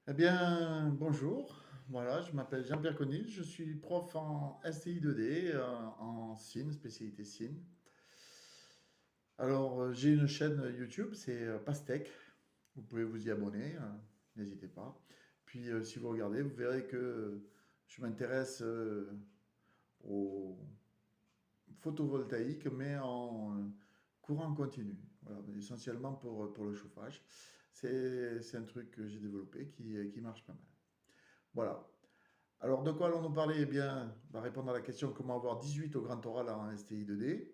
Eh bien, bonjour. Voilà, je m'appelle Jean-Pierre Conil, je suis prof en STI 2D, en Cine, spécialité Cine. Alors, j'ai une chaîne YouTube, c'est Pastèque. Vous pouvez vous y abonner, n'hésitez pas. Puis, si vous regardez, vous verrez que je m'intéresse au photovoltaïque, mais en courant continu. Voilà, essentiellement pour le chauffage. C'est un truc que j'ai développé qui marche pas mal. Voilà. Alors, de quoi allons-nous parler? Eh bien, on va répondre à la question comment avoir 18 au grand oral en STI 2D,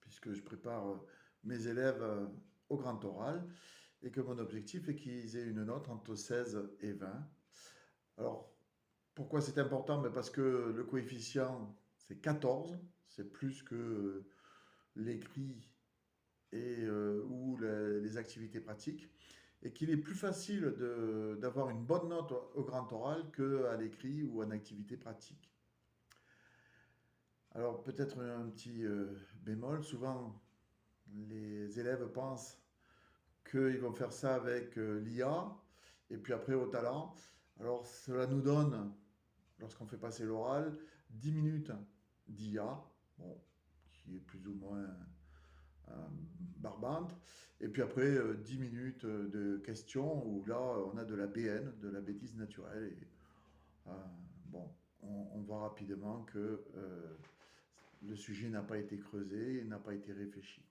puisque je prépare mes élèves au grand oral et que mon objectif est qu'ils aient une note entre 16 et 20. Alors, pourquoi c'est important? Ben, parce que le coefficient, c'est 14, c'est plus que l'écrit ou les activités pratiques, et qu'il est plus facile d'avoir une bonne note au grand oral qu'à l'écrit ou en activité pratique. Alors peut-être un petit bémol, souvent les élèves pensent qu'ils vont faire ça avec l'IA et puis après au talent. Alors cela nous donne, lorsqu'on fait passer l'oral, 10 minutes d'IA, bon, qui est plus ou moins euh, barbante, et puis après 10 minutes de questions où là on a de la BN, de la bêtise naturelle. Et, euh, bon, on voit rapidement que le sujet n'a pas été creusé et n'a pas été réfléchi.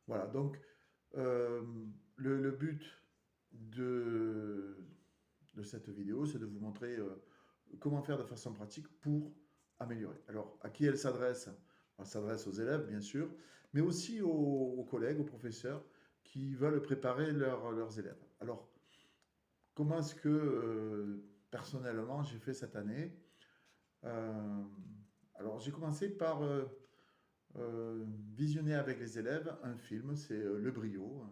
Voilà, donc euh, le but de, de cette vidéo, c'est de vous montrer comment faire de façon pratique pour améliorer. Alors, à qui elle s'adresse? Elle s'adresse aux élèves, bien sûr, mais aussi aux collègues, aux professeurs qui veulent préparer leurs élèves. Alors, comment est-ce que personnellement j'ai fait cette année? Euh, alors, j'ai commencé par visionner avec les élèves un film, c'est Le Brio,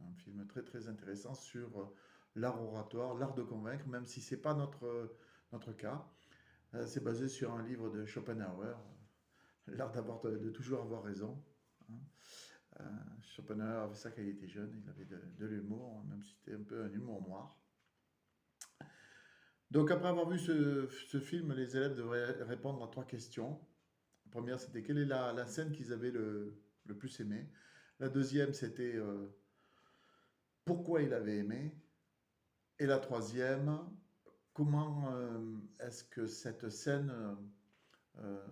un film très très intéressant sur l'art oratoire, l'art de convaincre, même si c'est pas notre cas. C'est basé sur un livre de Schopenhauer, l'art de toujours avoir raison. Hein. Euh, Schopenhauer avait ça quand il était jeune, il avait de l'humour, même si c'était un peu un humour noir. Donc après avoir vu ce film, les élèves devraient répondre à trois questions. La première, c'était quelle est la scène qu'ils avaient le plus aimée. La deuxième, c'était pourquoi il avait aimé. Et la troisième, comment est-ce que cette scène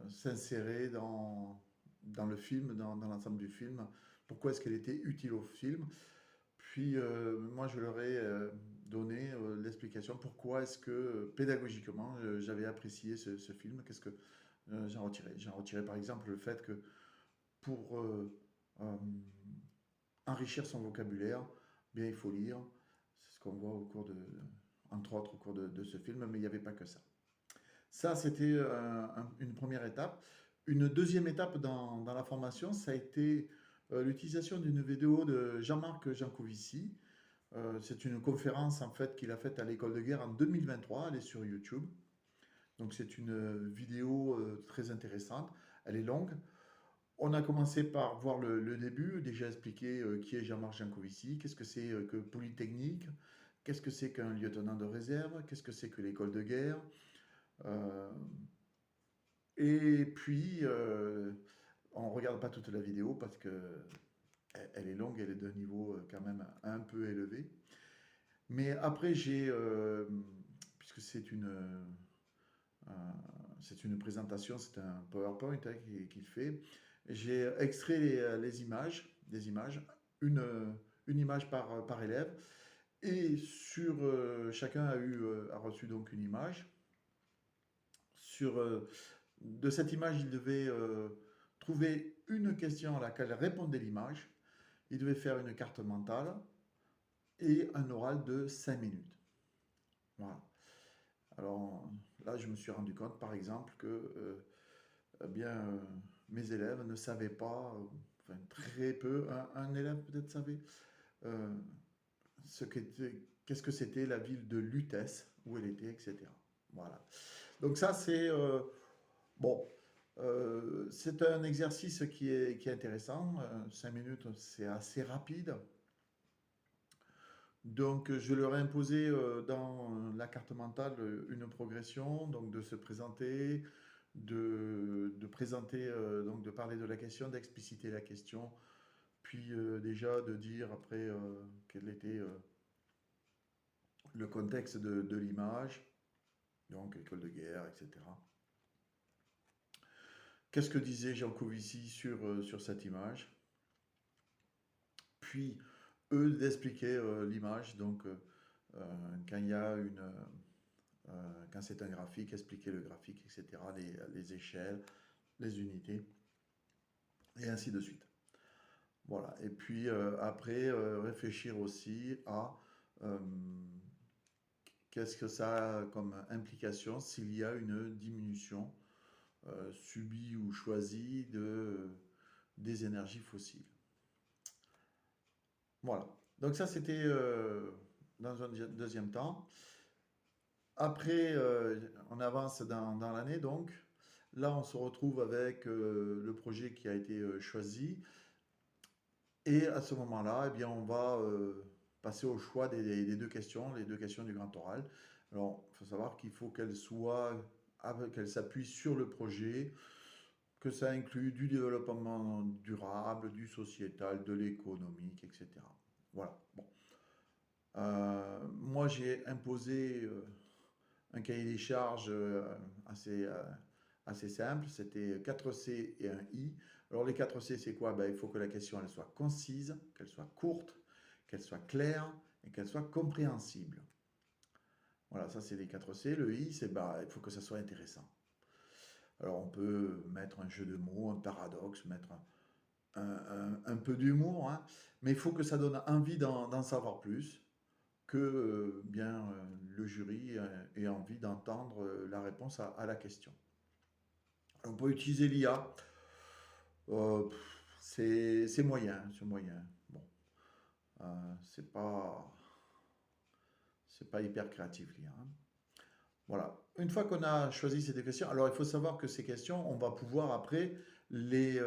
s'insérait dans le film, dans l'ensemble du film? Pourquoi est-ce qu'elle était utile au film? Puis moi, je leur ai donné l'explication pourquoi est-ce que pédagogiquement j'avais apprécié ce film. Qu'est-ce que j'en retirais? J'en retirais par exemple le fait que pour euh, enrichir son vocabulaire, bien il faut lire. C'est ce qu'on voit entre autres au cours de ce film, mais il n'y avait pas que ça. Ça, c'était une première étape. Une deuxième étape dans la formation, ça a été l'utilisation d'une vidéo de Jean-Marc Jancovici. C'est une conférence en fait qu'il a faite à l'école de guerre en 2023. Elle est sur YouTube. Donc c'est une vidéo très intéressante. Elle est longue. On a commencé par voir le début, déjà expliquer qui est Jean-Marc Jancovici, qu'est-ce que c'est que Polytechnique, qu'est-ce que c'est qu'un lieutenant de réserve, qu'est-ce que c'est que l'école de guerre. Euh, et puis, on ne regarde pas toute la vidéo parce que elle est longue, elle est d'un niveau quand même un peu élevé. Mais après, puisque euh, c'est une présentation, c'est un PowerPoint hein, qu'il fait, j'ai extrait les images, des images, une image par élève, et chacun a reçu donc une image. Sur, de cette image, il devait trouver une question à laquelle répondait l'image. Il devait faire une carte mentale et un oral de 5 minutes. Voilà. Alors là, je me suis rendu compte, par exemple, que eh bien, mes élèves ne savaient pas, enfin très peu, un élève peut-être savait, euh, qu'est-ce que c'était la ville de Lutèce, où elle était, etc. Voilà. Donc ça, c'est bon. C'est un exercice qui est intéressant. 5 minutes, c'est assez rapide. Donc, je leur ai imposé dans la carte mentale une progression, donc de se présenter, de présenter, donc de parler de la question, d'expliciter la question, puis déjà de dire après quel était le contexte de l'image, donc école de guerre, etc. Qu'est-ce que disait Jean Covici sur cette image? Puis, eux d'expliquer l'image, donc quand il y a quand c'est un graphique, expliquer le graphique, etc., les échelles, les unités, et ainsi de suite. Voilà. Et puis après, réfléchir aussi à euh, qu'est-ce que ça a comme implication s'il y a une diminution subie ou choisie des énergies fossiles. Voilà. Donc ça, c'était dans un deuxième temps. Après, on avance dans l'année, donc. Là, on se retrouve avec le projet qui a été choisi. Et à ce moment-là, eh bien, on va passer au choix des deux questions, les deux questions du grand oral. Alors, il faut savoir qu'il faut qu'elles s'appuient sur le projet, que ça inclut du développement durable, du sociétal, de l'économique, etc. Voilà. Bon. Moi, j'ai imposé un cahier des charges assez simple. C'était 4 C et un I. Alors les 4 C, c'est quoi? Ben, il faut que la question elle soit concise, qu'elle soit courte, qu'elle soit claire et qu'elle soit compréhensible. Voilà, ça c'est les 4 C. Le I, c'est il faut que ça soit intéressant. Alors on peut mettre un jeu de mots, un paradoxe, mettre un peu d'humour, hein, mais il faut que ça donne envie d'en savoir plus, que le jury ait envie d'entendre la réponse à la question. On peut utiliser l'IA. Euh, c'est moyen, c'est moyen. Bon, c'est pas hyper créatif l'IA, hein. Voilà. Une fois qu'on a choisi ces deux questions, alors il faut savoir que ces questions, on va pouvoir après les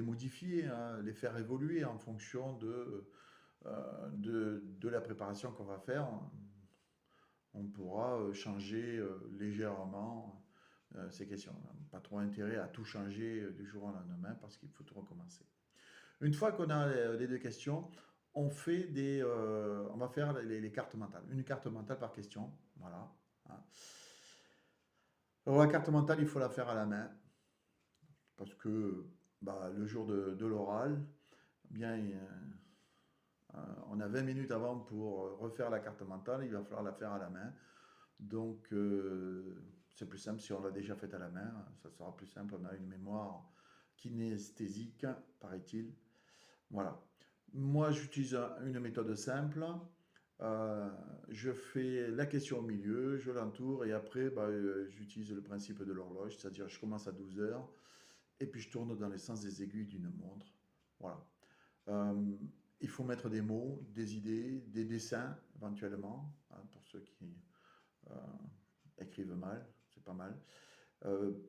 modifier, hein, les faire évoluer en fonction de la préparation qu'on va faire. On pourra changer légèrement ces questions. Pas trop intérêt à tout changer du jour au lendemain parce qu'il faut tout recommencer. Une fois qu'on a les deux questions, on va faire les cartes mentales. Une carte mentale par question. Voilà, hein. Alors la carte mentale, il faut la faire à la main parce que le jour de l'oral, bien, on a 20 minutes avant pour refaire la carte mentale, il va falloir la faire à la main. Donc, c'est plus simple si on l'a déjà faite à la main, ça sera plus simple, on a une mémoire kinesthésique, paraît-il. Voilà. Moi, j'utilise une méthode simple. Je fais la question au milieu, je l'entoure et après, j'utilise le principe de l'horloge, c'est-à-dire je commence à 12 heures et puis je tourne dans les sens des aiguilles d'une montre. Voilà. Euh, il faut mettre des mots, des idées, des dessins éventuellement, hein, pour ceux qui euh, écrivent mal, c'est pas mal.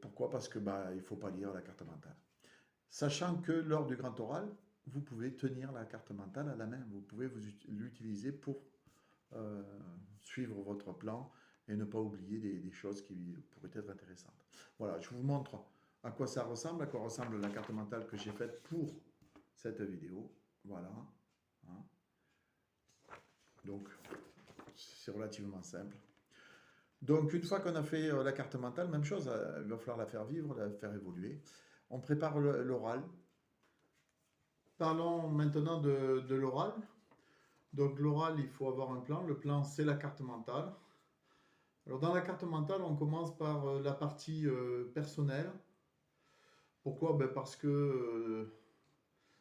Pourquoi? Parce que il ne faut pas lire la carte mentale. Sachant que lors du grand oral, vous pouvez tenir la carte mentale à la main, vous pouvez l'utiliser pour euh, suivre votre plan et ne pas oublier des choses qui pourraient être intéressantes. Voilà, je vous montre à quoi ça ressemble, à quoi ressemble la carte mentale que j'ai faite pour cette vidéo. Voilà, hein. Donc, c'est relativement simple. Donc, une fois qu'on a fait la carte mentale, même chose, il va falloir la faire vivre, la faire évoluer. On prépare l'oral. Parlons maintenant de l'oral. Donc, l'oral, il faut avoir un plan. Le plan, c'est la carte mentale. Alors, dans la carte mentale, on commence par la partie personnelle. Pourquoi? Parce que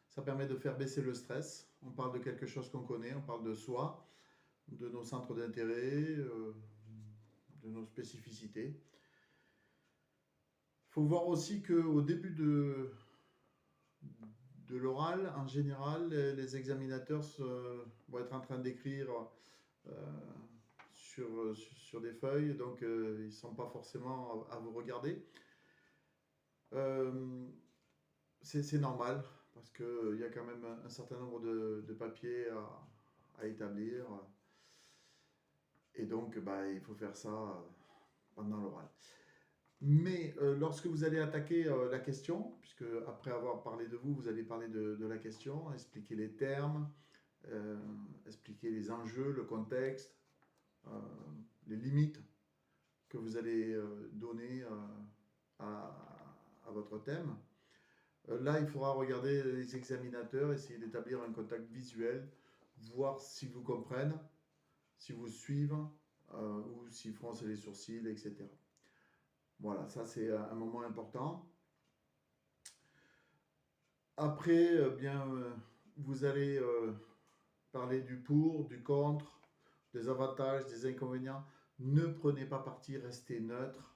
ça permet de faire baisser le stress. On parle de quelque chose qu'on connaît, on parle de soi, de nos centres d'intérêt, de nos spécificités. Il faut voir aussi qu'au début de l'oral, en général, les examinateurs vont être en train d'écrire euh, sur des feuilles, donc ils ne sont pas forcément à vous regarder. Euh, c'est normal, parce qu'il y a quand même un certain nombre de papiers à établir. Et donc, il faut faire ça pendant l'oral. Mais lorsque vous allez attaquer la question, puisque après avoir parlé de vous, vous allez parler de la question, expliquer les termes, euh, expliquer les enjeux, le contexte, euh, les limites que vous allez donner à votre thème. Là, il faudra regarder les examinateurs, essayer d'établir un contact visuel, voir s'ils vous comprennent, si vous suivent, ou s'ils froncent les sourcils, etc. Voilà, ça c'est un moment important. Après, vous allez parler du pour, du contre, des avantages, des inconvénients. Ne prenez pas parti, restez neutre.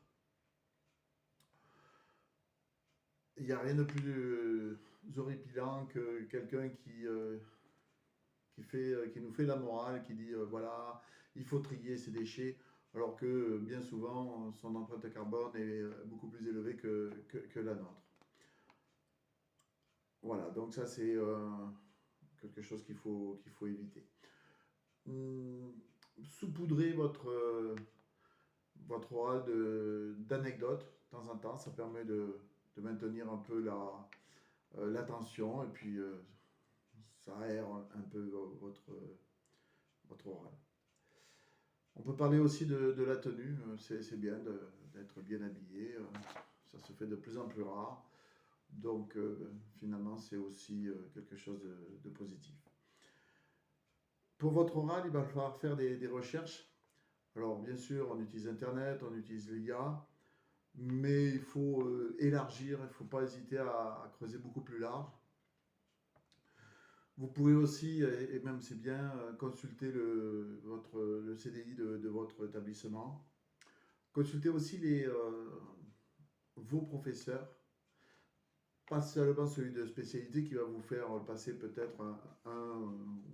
Il n'y a rien de plus horripilant que quelqu'un qui nous fait la morale, qui dit voilà, il faut trier ses déchets, alors que bien souvent, son empreinte carbone est beaucoup plus élevée que la nôtre. Voilà, donc ça c'est quelque chose qu'il faut éviter. Saupoudrez votre oral d'anecdotes de temps en temps, ça permet de maintenir un peu l'attention et puis ça aère un peu votre oral. On peut parler aussi de la tenue, c'est bien d'être bien habillé, ça se fait de plus en plus rare, donc finalement c'est aussi quelque chose de positif. Pour votre oral, il va falloir faire des recherches. Alors bien sûr, on utilise Internet, on utilise l'IA, mais il faut élargir, il ne faut pas hésiter à creuser beaucoup plus large. Vous pouvez aussi, et même c'est bien, consulter le CDI de votre établissement. Consultez aussi vos professeurs, pas seulement celui de spécialité qui va vous faire passer peut-être un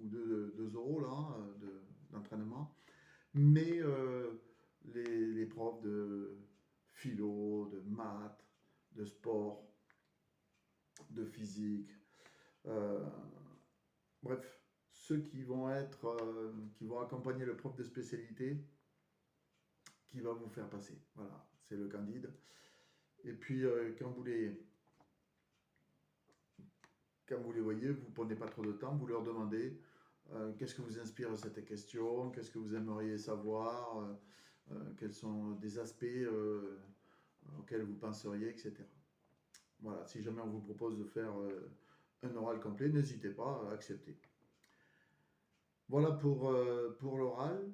ou deux euros là, d'entraînement, mais les profs de philo, de maths, de sport, de physique, euh, bref, ceux qui vont accompagner le prof de spécialité qui va vous faire passer. Voilà, c'est le candide. Et puis quand vous les voyez, vous ne prenez pas trop de temps, vous leur demandez qu'est-ce que vous inspire cette question, qu'est-ce que vous aimeriez savoir, quels sont des aspects auxquels vous penseriez, etc. Voilà, si jamais on vous propose de faire un oral complet, n'hésitez pas à accepter. Voilà pour l'oral.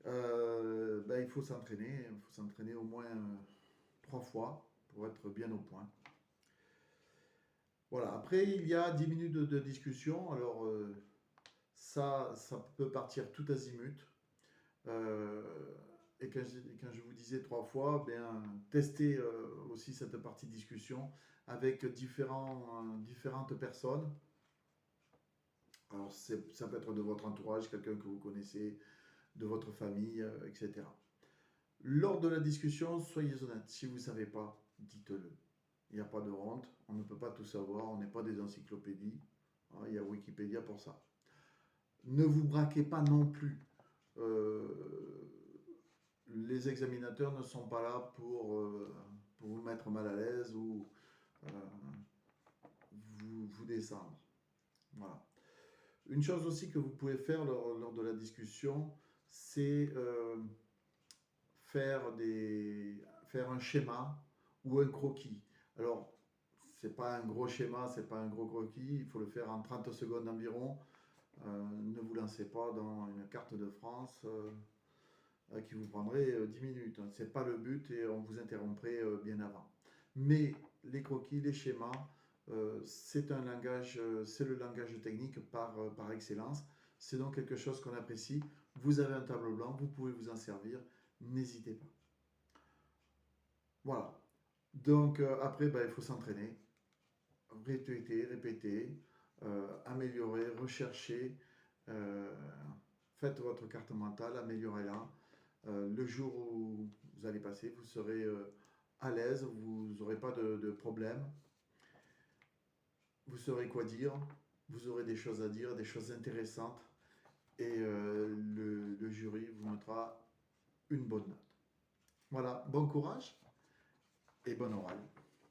Il faut s'entraîner au moins 3 fois pour être bien au point. Voilà, après il y a 10 minutes de discussion, alors ça peut partir tout azimut. Euh, et quand je vous disais 3 fois, testez aussi cette partie discussion avec différentes personnes. Alors ça peut être de votre entourage, quelqu'un que vous connaissez, de votre famille, etc. Lors de la discussion, soyez honnête. Si vous ne savez pas, dites-le. Il n'y a pas de honte, on ne peut pas tout savoir, on n'est pas des encyclopédies. Il y a Wikipédia pour ça. Ne vous braquez pas non plus. Les examinateurs ne sont pas là pour vous mettre mal à l'aise ou euh, vous descendre. Voilà. Une chose aussi que vous pouvez faire lors de la discussion, c'est faire un schéma ou un croquis. Alors, c'est pas un gros schéma, c'est pas un gros croquis, il faut le faire en 30 secondes environ. Ne vous lancez pas dans une carte de France qui vous prendrait 10 minutes. Ce n'est pas le but et on vous interromprait bien avant. Mais les croquis, les schémas, c'est le langage technique par excellence. C'est donc quelque chose qu'on apprécie. Vous avez un tableau blanc, vous pouvez vous en servir. N'hésitez pas. Voilà. Donc après, il faut s'entraîner, répéter, améliorer, rechercher. euh, Faites votre carte mentale, améliorez-la. Le jour où vous allez passer, vous serez à l'aise, vous n'aurez pas de problème. Vous saurez quoi dire, vous aurez des choses à dire, des choses intéressantes. et le jury vous mettra une bonne note. Voilà, bon courage et bonne oral.